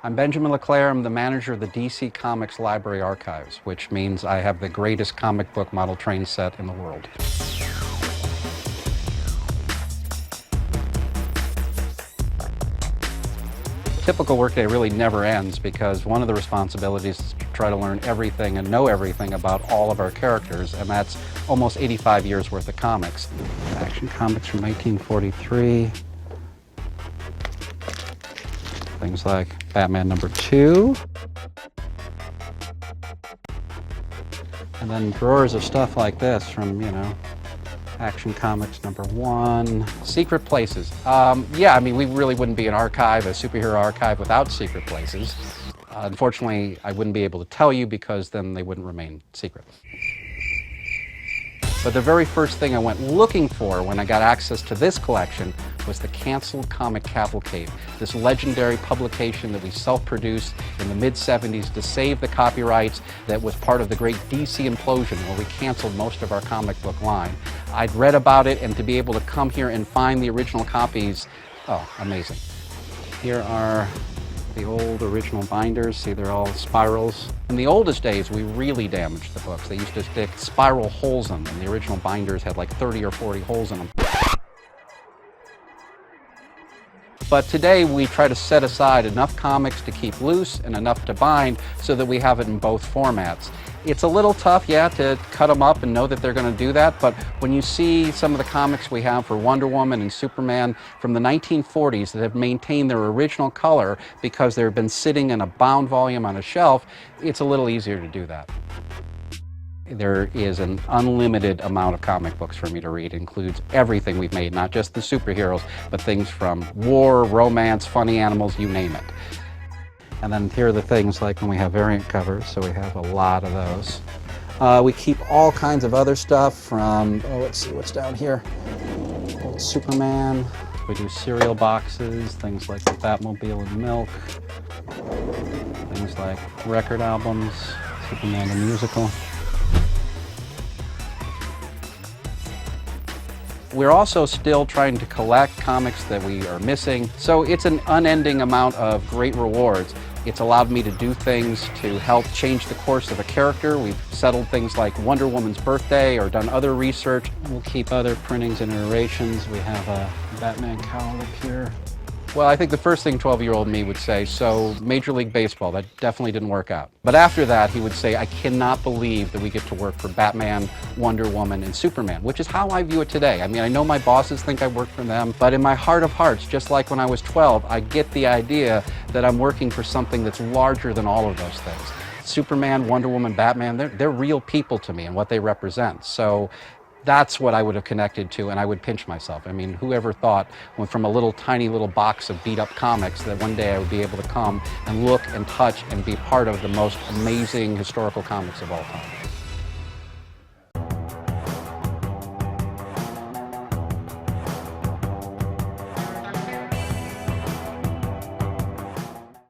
I'm Benjamin LeClear. I'm the manager of the DC Comics Library Archives, which means I have the greatest comic book model train set in the world. Typical workday really never ends because one of the responsibilities is to try to learn everything and know everything about all of our characters, and that's almost 85 years worth of comics. Action Comics from 1943. Things like Batman #2. And then drawers of stuff like this from, Action Comics #1. Secret places. Yeah, I mean, we really wouldn't be an archive, a superhero archive, without secret places. Unfortunately, I wouldn't be able to tell you because then they wouldn't remain secret. But the very first thing I went looking for when I got access to this collection was the Canceled Comic Cavalcade, this legendary publication that we self-produced in the mid-70s to save the copyrights that was part of the great DC implosion where we canceled most of our comic book line. I'd read about it, and to be able to come here and find the original copies, oh, amazing. Here are the old original binders. See, they're all spirals. In the oldest days, we really damaged the books. They used to stick spiral holes in them. The original binders had like 30 or 40 holes in them. But today, we try to set aside enough comics to keep loose and enough to bind so that we have it in both formats. It's a little tough, yeah, to cut them up and know that they're going to do that, but when you see some of the comics we have for Wonder Woman and Superman from the 1940s that have maintained their original color because they've been sitting in a bound volume on a shelf, it's a little easier to do that. There is an unlimited amount of comic books for me to read. It includes everything we've made, not just the superheroes, but things from war, romance, funny animals, you name it. And then here are the things like when we have variant covers, so we have a lot of those. We keep all kinds of other stuff from, let's see what's down here. Old Superman. We do cereal boxes, things like the Batmobile and Milk. Things like record albums, Superman the Musical. We're also still trying to collect comics that we are missing, so it's an unending amount of great rewards. It's allowed me to do things to help change the course of a character. We've settled things like Wonder Woman's birthday or done other research. We'll keep other printings and iterations. We have a Batman cowl up here. Well, I think the first thing 12-year-old me would say, so Major League Baseball, that definitely didn't work out. But after that, he would say, I cannot believe that we get to work for Batman, Wonder Woman, and Superman, which is how I view it today. I mean, I know my bosses think I work for them, but in my heart of hearts, just like when I was 12, I get the idea that I'm working for something that's larger than all of those things. Superman, Wonder Woman, Batman, they're real people to me and what they represent. So that's what I would have connected to, and I would pinch myself. I mean, whoever thought, when from a little tiny little box of beat-up comics, that one day I would be able to come and look and touch and be part of the most amazing historical comics of all time.